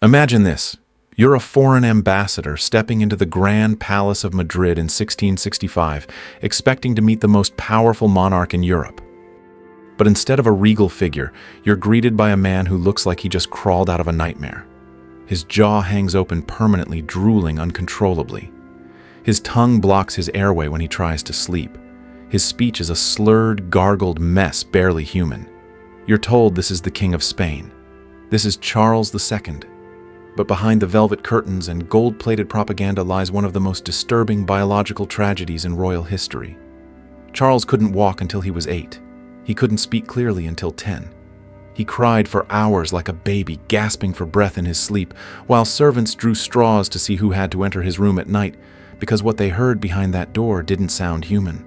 Imagine this. You're a foreign ambassador stepping into the Grand Palace of Madrid in 1665, expecting to meet the most powerful monarch in Europe. But instead of a regal figure, you're greeted by a man who looks like he just crawled out of a nightmare. His jaw hangs open permanently, drooling uncontrollably. His tongue blocks his airway when he tries to sleep. His speech is a slurred, gargled mess, barely human. You're told this is the King of Spain. This is Charles II. But behind the velvet curtains and gold-plated propaganda lies one of the most disturbing biological tragedies in royal history. Charles couldn't walk until he was 8. He couldn't speak clearly until 10. He cried for hours like a baby, gasping for breath in his sleep, while servants drew straws to see who had to enter his room at night, because what they heard behind that door didn't sound human.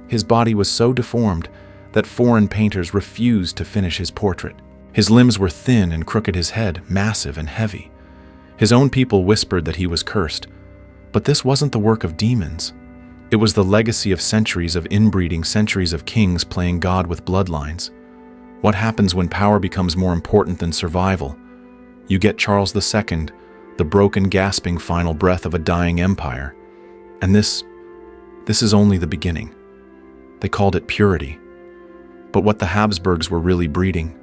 His body was so deformed that foreign painters refused to finish his portrait. His limbs were thin and crooked, his head massive and heavy. His own people whispered that he was cursed, but this wasn't the work of demons. It was the legacy of centuries of inbreeding, centuries of kings playing God with bloodlines. What happens when power becomes more important than survival? You get Charles II, the broken, gasping final breath of a dying empire. And this is only the beginning. They called it purity. But what the Habsburgs were really breeding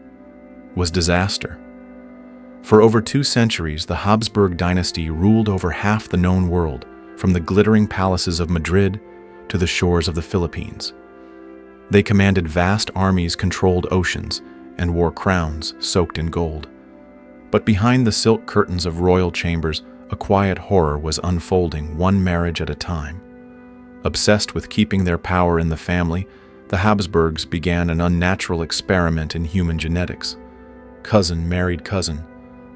was disaster. For over 2 centuries, the Habsburg dynasty ruled over half the known world, from the glittering palaces of Madrid to the shores of the Philippines. They commanded vast armies, controlled oceans, and wore crowns soaked in gold. But behind the silk curtains of royal chambers, a quiet horror was unfolding, one marriage at a time. Obsessed with keeping their power in the family, the Habsburgs began an unnatural experiment in human genetics. Cousin married cousin,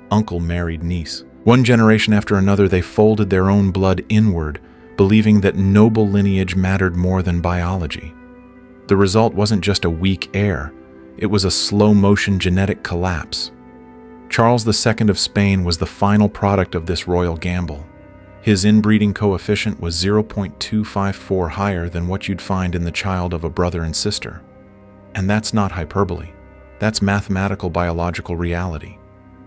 uncle married niece. One generation after another, they folded their own blood inward, believing that noble lineage mattered more than biology. The result wasn't just a weak heir, it was a slow-motion genetic collapse. Charles II of Spain was the final product of this royal gamble. His inbreeding coefficient was 0.254 higher than what you'd find in the child of a brother and sister. And that's not hyperbole. That's mathematical biological reality.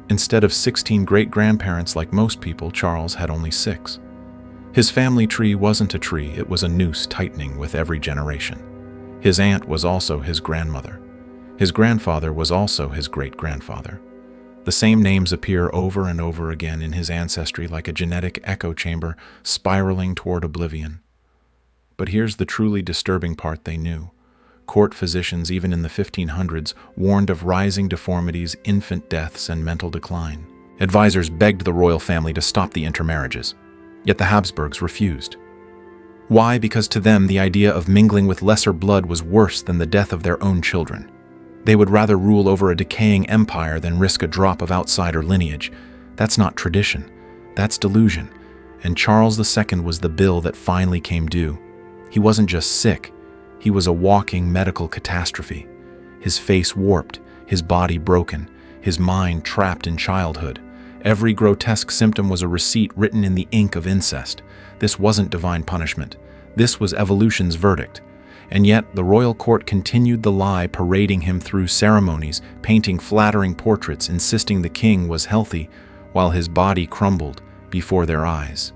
Instead of 16 great-grandparents like most people, Charles had only 6. His family tree wasn't a tree, it was a noose tightening with every generation. His aunt was also his grandmother. His grandfather was also his great-grandfather. The same names appear over and over again in his ancestry like a genetic echo chamber spiraling toward oblivion. But here's the truly disturbing part they knew. Court physicians, even in the 1500s, warned of rising deformities, infant deaths, and mental decline. Advisors begged the royal family to stop the intermarriages, yet the Habsburgs refused. Why? Because to them, the idea of mingling with lesser blood was worse than the death of their own children. They would rather rule over a decaying empire than risk a drop of outsider lineage. That's not tradition, that's delusion. And Charles II was the bill that finally came due. He wasn't just sick. He was a walking medical catastrophe. His face warped, his body broken, his mind trapped in childhood. Every grotesque symptom was a receipt written in the ink of incest. This wasn't divine punishment. This was evolution's verdict. And yet, the royal court continued the lie, parading him through ceremonies, painting flattering portraits, insisting the king was healthy, while his body crumbled before their eyes.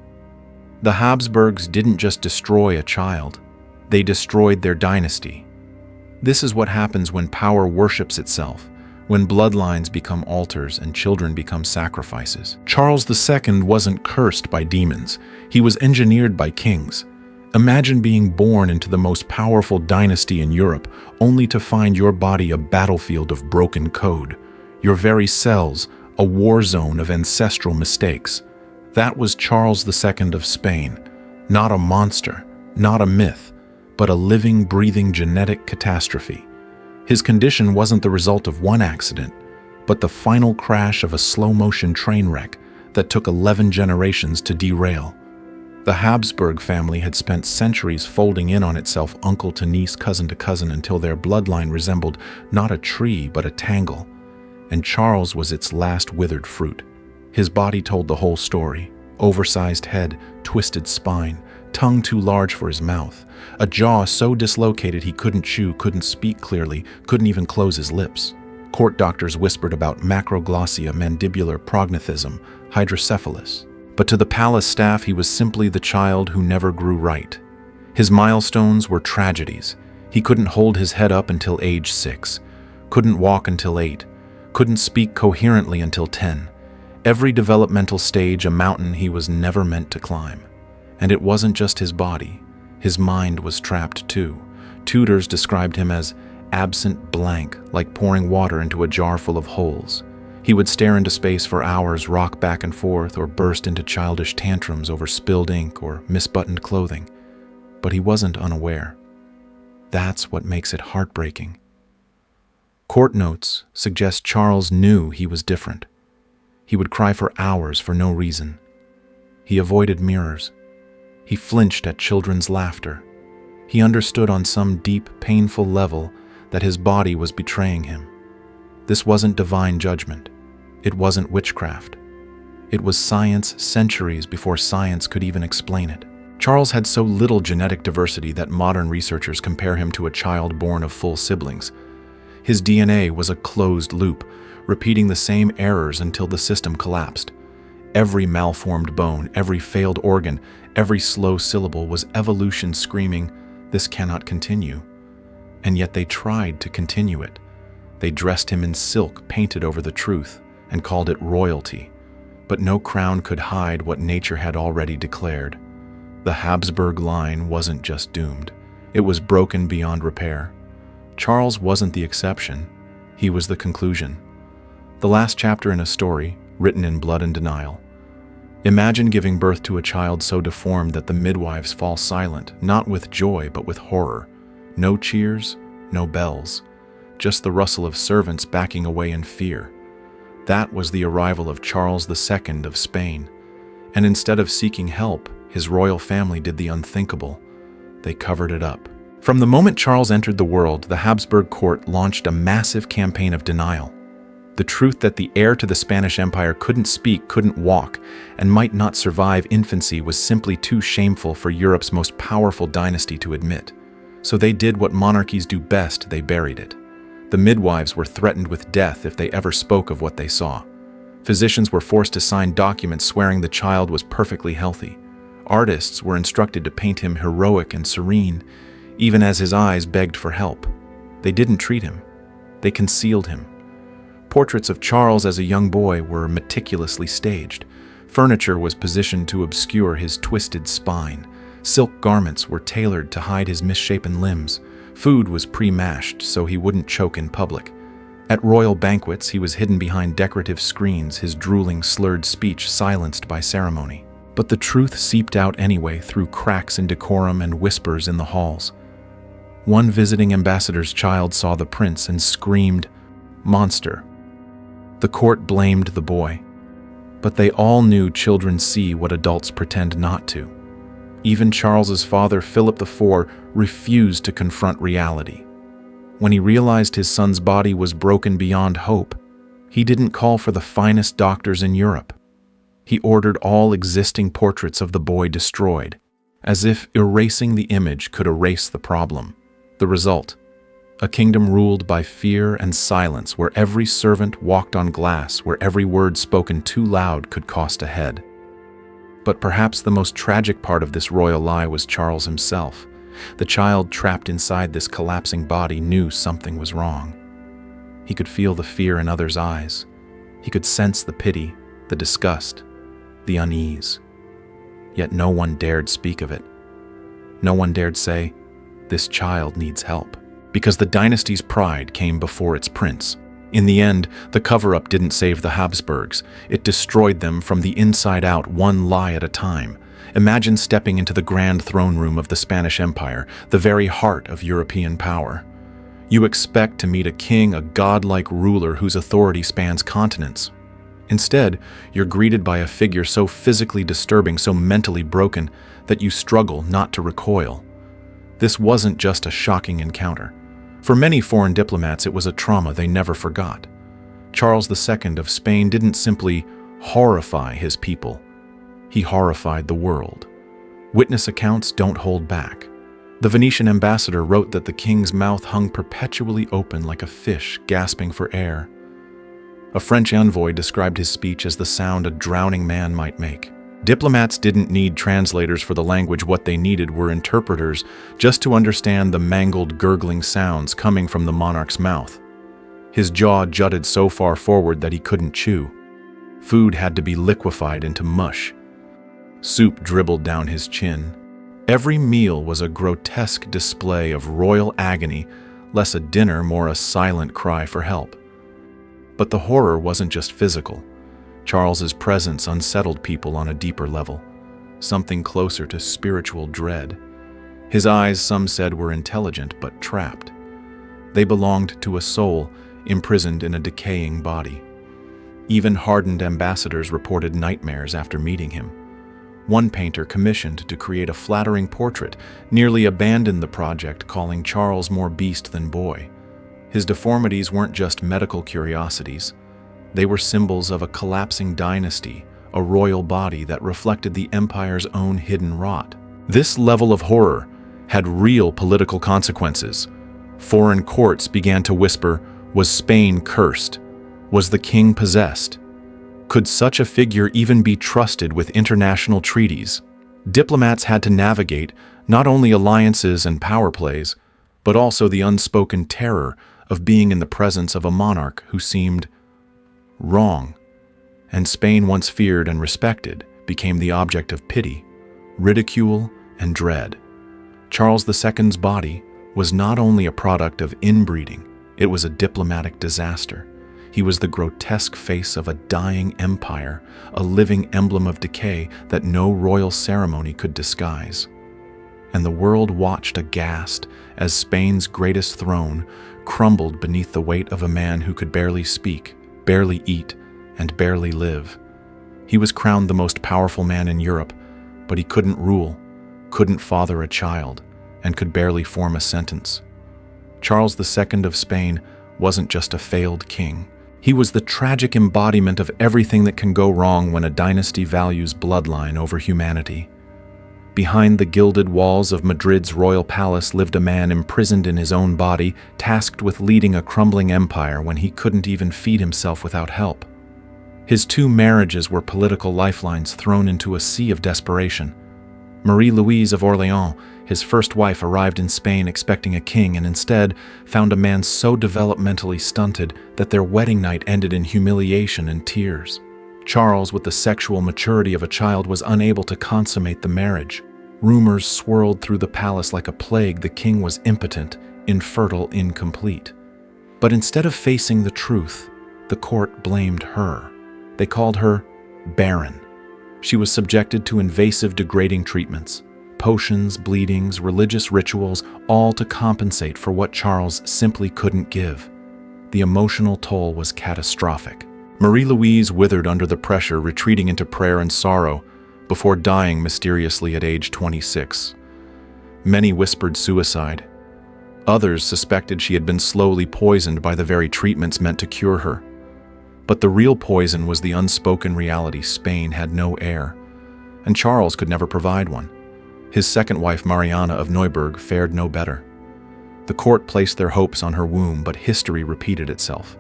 The Habsburgs didn't just destroy a child. They destroyed their dynasty. This is what happens when power worships itself, when bloodlines become altars and children become sacrifices. Charles II wasn't cursed by demons. He was engineered by kings. Imagine being born into the most powerful dynasty in Europe, only to find your body a battlefield of broken code, your very cells a war zone of ancestral mistakes. That was Charles II of Spain, not a monster, not a myth, but a living, breathing genetic catastrophe. His condition wasn't the result of one accident, but the final crash of a slow-motion train wreck that took 11 generations to derail. The Habsburg family had spent centuries folding in on itself, uncle to niece, cousin to cousin, until their bloodline resembled not a tree but a tangle, and Charles was its last withered fruit. His body told the whole story. Oversized head, twisted spine, tongue too large for his mouth, a jaw so dislocated he couldn't chew, couldn't speak clearly, couldn't even close his lips. Court doctors whispered about macroglossia, mandibular prognathism, hydrocephalus. But to the palace staff, he was simply the child who never grew right. His milestones were tragedies. He couldn't hold his head up until age 6, couldn't walk until 8, couldn't speak coherently until 10. Every developmental stage a mountain he was never meant to climb. And it wasn't just his body. His mind was trapped too. Tutors described him as absent blank, like pouring water into a jar full of holes. He would stare into space for hours, rock back and forth, or burst into childish tantrums over spilled ink or misbuttoned clothing. But he wasn't unaware. That's what makes it heartbreaking. Court notes suggest Charles knew he was different. He would cry for hours for no reason. He avoided mirrors. He flinched at children's laughter. He understood on some deep, painful level that his body was betraying him. This wasn't divine judgment. It wasn't witchcraft. It was science centuries before science could even explain it. Charles had so little genetic diversity that modern researchers compare him to a child born of full siblings. His DNA was a closed loop, repeating the same errors until the system collapsed. Every malformed bone, every failed organ, every slow syllable was evolution screaming, "This cannot continue." And yet they tried to continue it. They dressed him in silk painted over the truth and called it royalty. But no crown could hide what nature had already declared. The Habsburg line wasn't just doomed. It was broken beyond repair. Charles wasn't the exception. He was the conclusion. The last chapter in a story, written in blood and denial. Imagine giving birth to a child so deformed that the midwives fall silent, not with joy but with horror. No cheers, no bells, just the rustle of servants backing away in fear. That was the arrival of Charles II of Spain. And instead of seeking help, his royal family did the unthinkable. They covered it up. From the moment Charles entered the world, the Habsburg court launched a massive campaign of denial. The truth that the heir to the Spanish Empire couldn't speak, couldn't walk, and might not survive infancy was simply too shameful for Europe's most powerful dynasty to admit. So they did what monarchies do best, they buried it. The midwives were threatened with death if they ever spoke of what they saw. Physicians were forced to sign documents swearing the child was perfectly healthy. Artists were instructed to paint him heroic and serene, even as his eyes begged for help. They didn't treat him. They concealed him. Portraits of Charles as a young boy were meticulously staged. Furniture was positioned to obscure his twisted spine. Silk garments were tailored to hide his misshapen limbs. Food was pre-mashed so he wouldn't choke in public. At royal banquets, he was hidden behind decorative screens, his drooling, slurred speech silenced by ceremony. But the truth seeped out anyway through cracks in decorum and whispers in the halls. One visiting ambassador's child saw the prince and screamed, "Monster." The court blamed the boy. But they all knew children see what adults pretend not to. Even Charles's father, Philip IV, refused to confront reality. When he realized his son's body was broken beyond hope, he didn't call for the finest doctors in Europe. He ordered all existing portraits of the boy destroyed, as if erasing the image could erase the problem. The result: a kingdom ruled by fear and silence, where every servant walked on glass, where every word spoken too loud could cost a head. But perhaps the most tragic part of this royal lie was Charles himself. The child trapped inside this collapsing body knew something was wrong. He could feel the fear in others' eyes. He could sense the pity, the disgust, the unease. Yet no one dared speak of it. No one dared say, "This child needs help." Because the dynasty's pride came before its prince. In the end, the cover-up didn't save the Habsburgs. It destroyed them from the inside out, one lie at a time. Imagine stepping into the grand throne room of the Spanish Empire, the very heart of European power. You expect to meet a king, a godlike ruler whose authority spans continents. Instead, you're greeted by a figure so physically disturbing, so mentally broken, that you struggle not to recoil. This wasn't just a shocking encounter. For many foreign diplomats, it was a trauma they never forgot. Charles II of Spain didn't simply horrify his people. He horrified the world. Witness accounts don't hold back. The Venetian ambassador wrote that the king's mouth hung perpetually open like a fish gasping for air. A French envoy described his speech as the sound a drowning man might make. Diplomats didn't need translators for the language. What they needed were interpreters just to understand the mangled, gurgling sounds coming from the monarch's mouth. His jaw jutted so far forward that he couldn't chew. Food had to be liquefied into mush. Soup dribbled down his chin. Every meal was a grotesque display of royal agony, less a dinner, more a silent cry for help. But the horror wasn't just physical. Charles's presence unsettled people on a deeper level, something closer to spiritual dread. His eyes, some said, were intelligent but trapped. They belonged to a soul imprisoned in a decaying body. Even hardened ambassadors reported nightmares after meeting him. One painter commissioned to create a flattering portrait nearly abandoned the project, calling Charles more beast than boy. His deformities weren't just medical curiosities. They were symbols of a collapsing dynasty, a royal body that reflected the empire's own hidden rot. This level of horror had real political consequences. Foreign courts began to whisper, was Spain cursed? Was the king possessed? Could such a figure even be trusted with international treaties? Diplomats had to navigate not only alliances and power plays, but also the unspoken terror of being in the presence of a monarch who seemed wrong. And Spain, once feared and respected, became the object of pity, ridicule, and dread. Charles II's body was not only a product of inbreeding, it was a diplomatic disaster. He was the grotesque face of a dying empire, a living emblem of decay that no royal ceremony could disguise. And the world watched aghast as Spain's greatest throne crumbled beneath the weight of a man who could barely speak, barely eat, and barely live. He was crowned the most powerful man in Europe, but he couldn't rule, couldn't father a child, and could barely form a sentence. Charles II of Spain wasn't just a failed king. He was the tragic embodiment of everything that can go wrong when a dynasty values bloodline over humanity. Behind the gilded walls of Madrid's royal palace lived a man imprisoned in his own body, tasked with leading a crumbling empire when he couldn't even feed himself without help. His 2 marriages were political lifelines thrown into a sea of desperation. Marie-Louise of Orleans, his first wife, arrived in Spain expecting a king and instead found a man so developmentally stunted that their wedding night ended in humiliation and tears. Charles, with the sexual maturity of a child, was unable to consummate the marriage. Rumors swirled through the palace like a plague. The king was impotent, infertile, incomplete. But instead of facing the truth, the court blamed her. They called her barren. She was subjected to invasive, degrading treatments, potions, bleedings, religious rituals, all to compensate for what Charles simply couldn't give. The emotional toll was catastrophic. Marie-Louise withered under the pressure, retreating into prayer and sorrow before dying mysteriously at age 26. Many whispered suicide. Others suspected she had been slowly poisoned by the very treatments meant to cure her. But the real poison was the unspoken reality: Spain had no heir, and Charles could never provide one. His second wife, Mariana of Neuburg, fared no better. The court placed their hopes on her womb, but history repeated itself.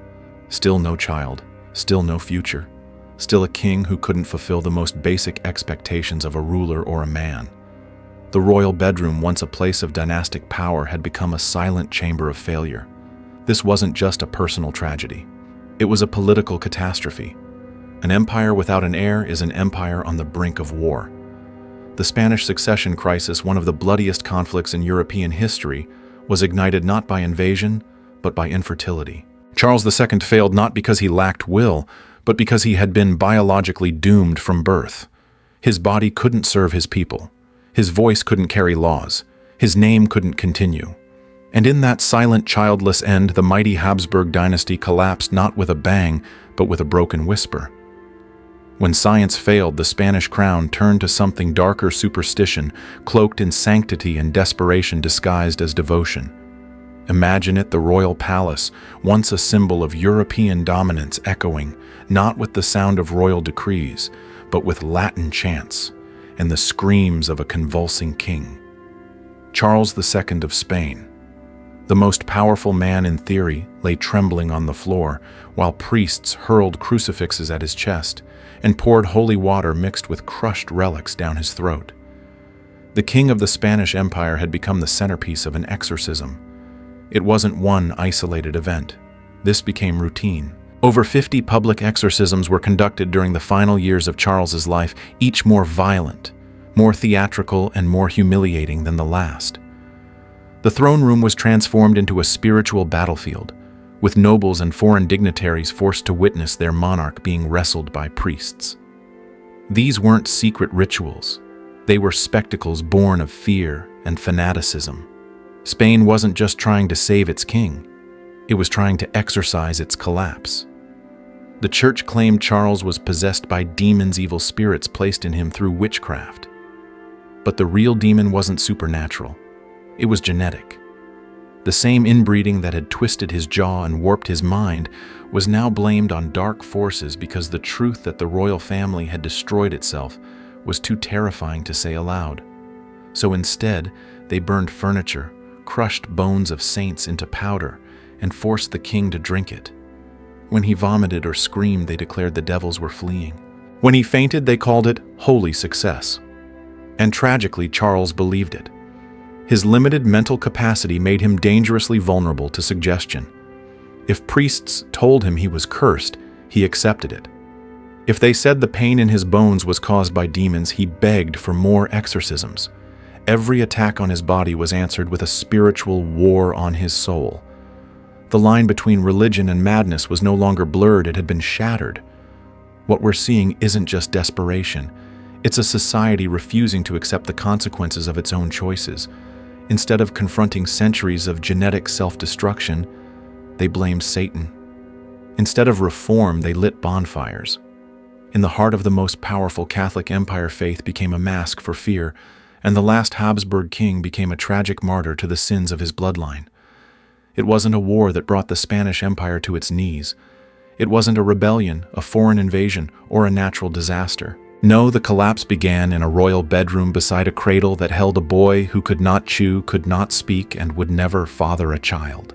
Still no child, still no future, still a king who couldn't fulfill the most basic expectations of a ruler or a man. The royal bedroom, once a place of dynastic power, had become a silent chamber of failure. This wasn't just a personal tragedy. It was a political catastrophe. An empire without an heir is an empire on the brink of war. The Spanish succession crisis, one of the bloodiest conflicts in European history, was ignited not by invasion, but by infertility. Charles II failed not because he lacked will, but because he had been biologically doomed from birth. His body couldn't serve his people. His voice couldn't carry laws. His name couldn't continue. And in that silent, childless end, the mighty Habsburg dynasty collapsed not with a bang, but with a broken whisper. When science failed, the Spanish crown turned to something darker: superstition, cloaked in sanctity, and desperation disguised as devotion. Imagine it: the royal palace, once a symbol of European dominance, echoing, not with the sound of royal decrees, but with Latin chants and the screams of a convulsing king. Charles II of Spain. The most powerful man in theory lay trembling on the floor, while priests hurled crucifixes at his chest and poured holy water mixed with crushed relics down his throat. The king of the Spanish Empire had become the centerpiece of an exorcism. It wasn't one isolated event. This became routine. Over 50 public exorcisms were conducted during the final years of Charles's life, each more violent, more theatrical, and more humiliating than the last. The throne room was transformed into a spiritual battlefield, with nobles and foreign dignitaries forced to witness their monarch being wrestled by priests. These weren't secret rituals. They were spectacles born of fear and fanaticism. Spain wasn't just trying to save its king. It was trying to exorcise its collapse. The church claimed Charles was possessed by demons, evil spirits placed in him through witchcraft. But the real demon wasn't supernatural. It was genetic. The same inbreeding that had twisted his jaw and warped his mind was now blamed on dark forces because the truth that the royal family had destroyed itself was too terrifying to say aloud. So instead, they burned furniture, crushed bones of saints into powder, and forced the king to drink it. When he vomited or screamed, they declared the devils were fleeing. When he fainted, they called it holy success. And tragically, Charles believed it. His limited mental capacity made him dangerously vulnerable to suggestion. If priests told him he was cursed, he accepted it. If they said the pain in his bones was caused by demons, he begged for more exorcisms. Every attack on his body was answered with a spiritual war on his soul. The line between religion and madness was no longer blurred, it had been shattered. What we're seeing isn't just desperation. It's a society refusing to accept the consequences of its own choices. Instead of confronting centuries of genetic self-destruction, they blamed Satan. Instead of reform, they lit bonfires. In the heart of the most powerful Catholic empire, faith became a mask for fear, and the last Habsburg king became a tragic martyr to the sins of his bloodline. It wasn't a war that brought the Spanish Empire to its knees. It wasn't a rebellion, a foreign invasion, or a natural disaster. No, the collapse began in a royal bedroom beside a cradle that held a boy who could not chew, could not speak, and would never father a child.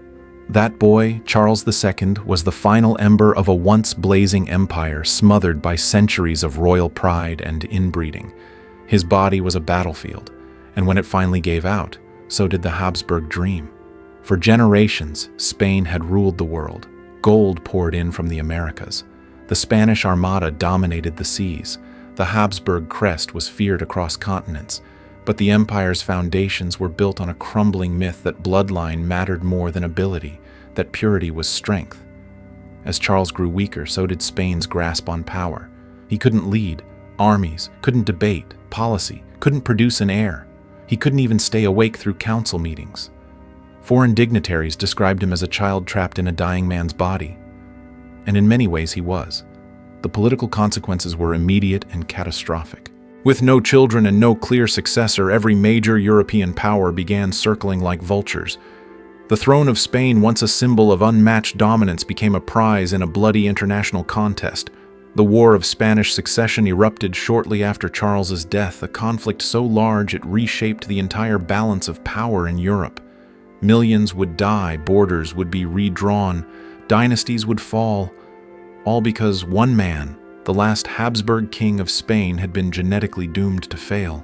That boy, Charles II, was the final ember of a once blazing empire smothered by centuries of royal pride and inbreeding. His body was a battlefield, and when it finally gave out, so did the Habsburg dream. For generations, Spain had ruled the world. Gold poured in from the Americas. The Spanish Armada dominated the seas. The Habsburg crest was feared across continents, but the empire's foundations were built on a crumbling myth that bloodline mattered more than ability, that purity was strength. As Charles grew weaker, so did Spain's grasp on power. He couldn't lead armies, couldn't debate policy, couldn't produce an heir. He couldn't even stay awake through council meetings. Foreign dignitaries described him as a child trapped in a dying man's body. And in many ways he was. The political consequences were immediate and catastrophic. With no children and no clear successor, every major European power began circling like vultures. The throne of Spain, once a symbol of unmatched dominance, became a prize in a bloody international contest. The War of Spanish Succession erupted shortly after Charles's death, a conflict so large it reshaped the entire balance of power in Europe. Millions would die, borders would be redrawn, dynasties would fall, all because one man, the last Habsburg king of Spain, had been genetically doomed to fail.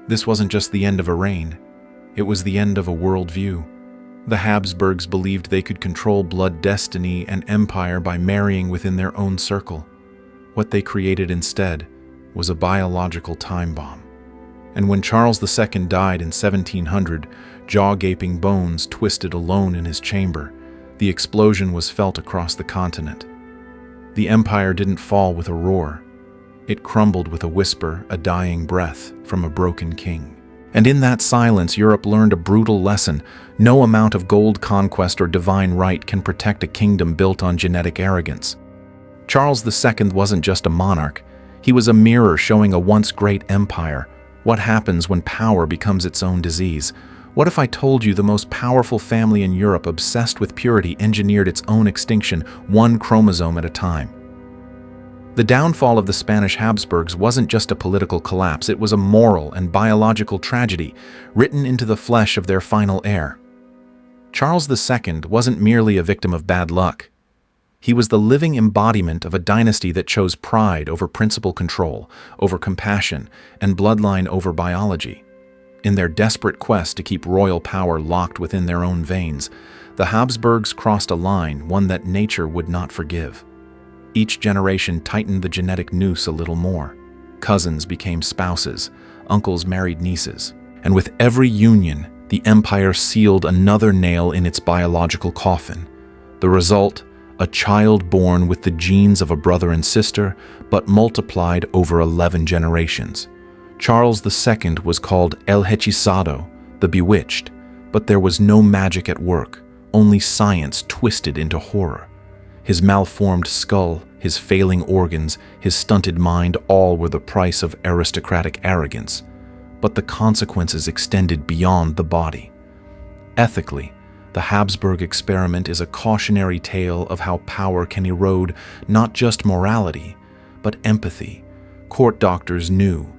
This wasn't just the end of a reign, it was the end of a worldview. The Habsburgs believed they could control blood destiny and empire by marrying within their own circle. What they created instead was a biological time bomb. And when Charles II died in 1700, jaw-gaping bones twisted alone in his chamber, the explosion was felt across the continent. The empire didn't fall with a roar. It crumbled with a whisper, a dying breath from a broken king. And in that silence, Europe learned a brutal lesson. No amount of gold conquest or divine right can protect a kingdom built on genetic arrogance. Charles II wasn't just a monarch. He was a mirror showing a once great empire. What happens when power becomes its own disease? What if I told you the most powerful family in Europe, obsessed with purity, engineered its own extinction, one chromosome at a time? The downfall of the Spanish Habsburgs wasn't just a political collapse, it was a moral and biological tragedy written into the flesh of their final heir. Charles II wasn't merely a victim of bad luck. He was the living embodiment of a dynasty that chose pride over principal control, over compassion, and bloodline over biology. In their desperate quest to keep royal power locked within their own veins, the Habsburgs crossed a line, one that nature would not forgive. Each generation tightened the genetic noose a little more. Cousins became spouses, uncles married nieces, and with every union, the empire sealed another nail in its biological coffin. The result, a child born with the genes of a brother and sister, but multiplied over 11 generations. Charles II was called El Hechizado, the Bewitched, but there was no magic at work, only science twisted into horror. His malformed skull, his failing organs, his stunted mind, all were the price of aristocratic arrogance. But the consequences extended beyond the body. Ethically, the Habsburg experiment is a cautionary tale of how power can erode not just morality, but empathy. Court doctors knew,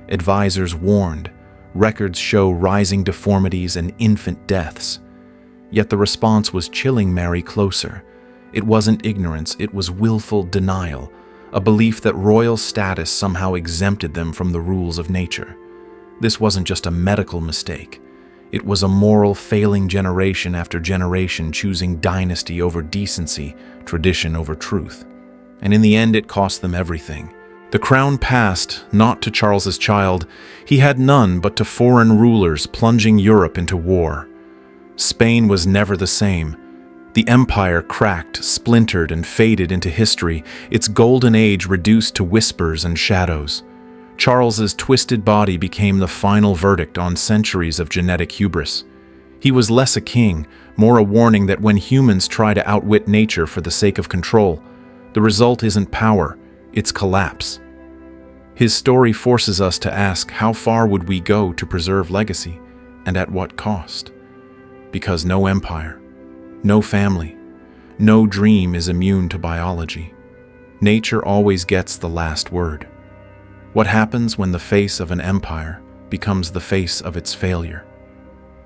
advisors warned, records show rising deformities and infant deaths. Yet the response was chilling Mary closer. It wasn't ignorance, it was willful denial, a belief that royal status somehow exempted them from the rules of nature. This wasn't just a medical mistake. It was a moral failing generation after generation choosing dynasty over decency, tradition over truth. And in the end, it cost them everything. The crown passed, not to Charles's child. He had none but to foreign rulers plunging Europe into war. Spain was never the same. The empire cracked, splintered, and faded into history, its golden age reduced to whispers and shadows. Charles's twisted body became the final verdict on centuries of genetic hubris. He was less a king, more a warning that when humans try to outwit nature for the sake of control, the result isn't power, it's collapse. His story forces us to ask, how far would we go to preserve legacy, and at what cost? Because no empire, no family, no dream is immune to biology. Nature always gets the last word. What happens when the face of an empire becomes the face of its failure?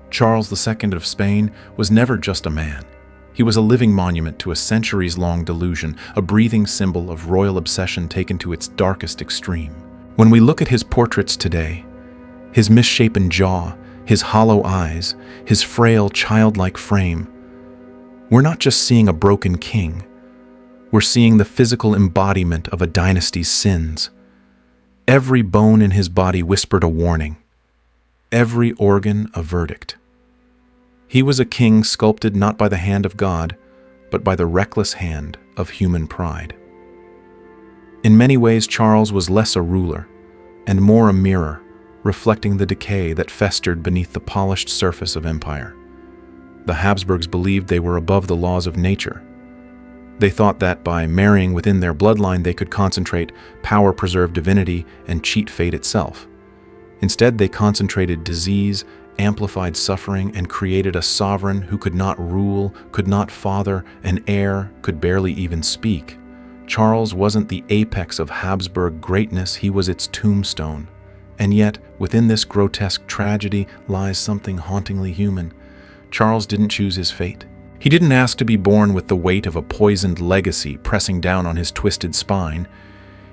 Charles II of Spain was never just a man. He was a living monument to a centuries-long delusion, a breathing symbol of royal obsession taken to its darkest extreme. When we look at his portraits today, his misshapen jaw, his hollow eyes, his frail, childlike frame, we're not just seeing a broken king. We're seeing the physical embodiment of a dynasty's sins. Every bone in his body whispered a warning. Every organ a verdict. He was a king sculpted not by the hand of God, but by the reckless hand of human pride. In many ways, Charles was less a ruler and more a mirror, reflecting the decay that festered beneath the polished surface of empire. The Habsburgs believed they were above the laws of nature. They thought that by marrying within their bloodline they could concentrate power-preserved divinity and cheat fate itself. Instead, they concentrated disease, amplified suffering, and created a sovereign who could not rule, could not father, an heir, could barely even speak. Charles wasn't the apex of Habsburg greatness, he was its tombstone. And yet, within this grotesque tragedy lies something hauntingly human. Charles didn't choose his fate. He didn't ask to be born with the weight of a poisoned legacy pressing down on his twisted spine.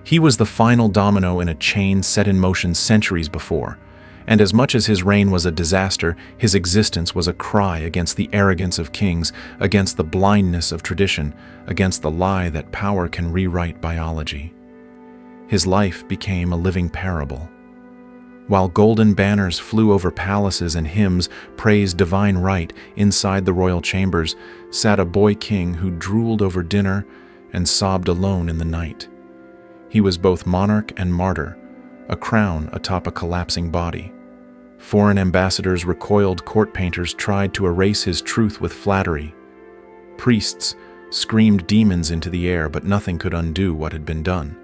He was the final domino in a chain set in motion centuries before, and as much as his reign was a disaster, his existence was a cry against the arrogance of kings, against the blindness of tradition, against the lie that power can rewrite biology. His life became a living parable. While golden banners flew over palaces and hymns praised divine right, inside the royal chambers sat a boy king who drooled over dinner and sobbed alone in the night. He was both monarch and martyr, a crown atop a collapsing body. Foreign ambassadors recoiled, court painters tried to erase his truth with flattery. Priests screamed demons into the air, but nothing could undo what had been done.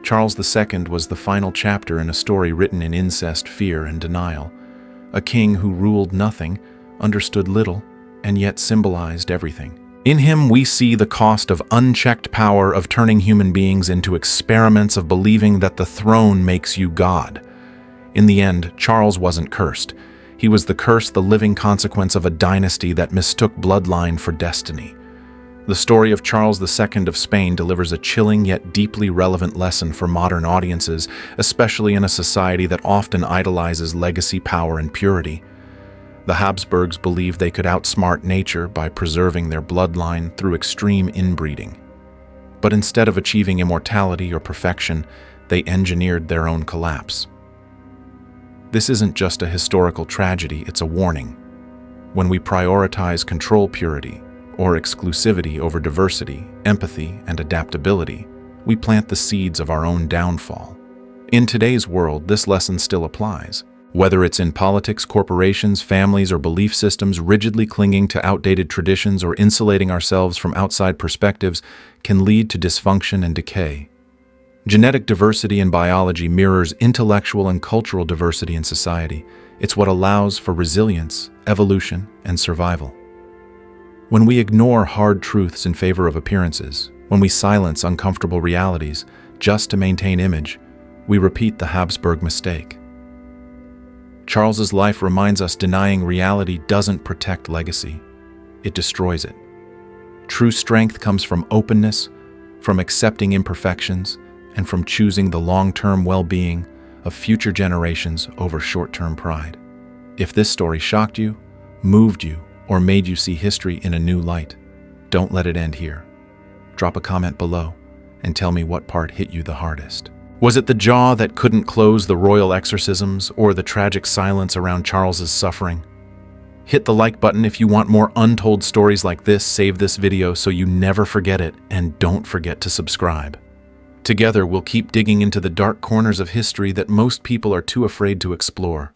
Charles II was the final chapter in a story written in incest, fear, and denial. A king who ruled nothing, understood little, and yet symbolized everything. In him, we see the cost of unchecked power of turning human beings into experiments of believing that the throne makes you God. In the end, Charles wasn't cursed. He was the living consequence of a dynasty that mistook bloodline for destiny. The story of Charles II of Spain delivers a chilling yet deeply relevant lesson for modern audiences, especially in a society that often idolizes legacy, power, and purity. The Habsburgs believed they could outsmart nature by preserving their bloodline through extreme inbreeding. But instead of achieving immortality or perfection, they engineered their own collapse. This isn't just a historical tragedy, it's a warning. When we prioritize control purity, or exclusivity over diversity, empathy, and adaptability, we plant the seeds of our own downfall. In today's world, this lesson still applies. Whether it's in politics, corporations, families, or belief systems, rigidly clinging to outdated traditions or insulating ourselves from outside perspectives can lead to dysfunction and decay. Genetic diversity in biology mirrors intellectual and cultural diversity in society. It's what allows for resilience, evolution, and survival. When we ignore hard truths in favor of appearances, when we silence uncomfortable realities just to maintain image, we repeat the Habsburg mistake. Charles's life reminds us denying reality doesn't protect legacy, it destroys it. True strength comes from openness, from accepting imperfections, and from choosing the long-term well-being of future generations over short-term pride. If this story shocked you, moved you, or made you see history in a new light, don't let it end here. Drop a comment below and tell me what part hit you the hardest. Was it the jaw that couldn't close the royal exorcisms, or the tragic silence around Charles's suffering? Hit the like button if you want more untold stories like this. Save this video so you never forget it, and don't forget to subscribe. Together, we'll keep digging into the dark corners of history that most people are too afraid to explore.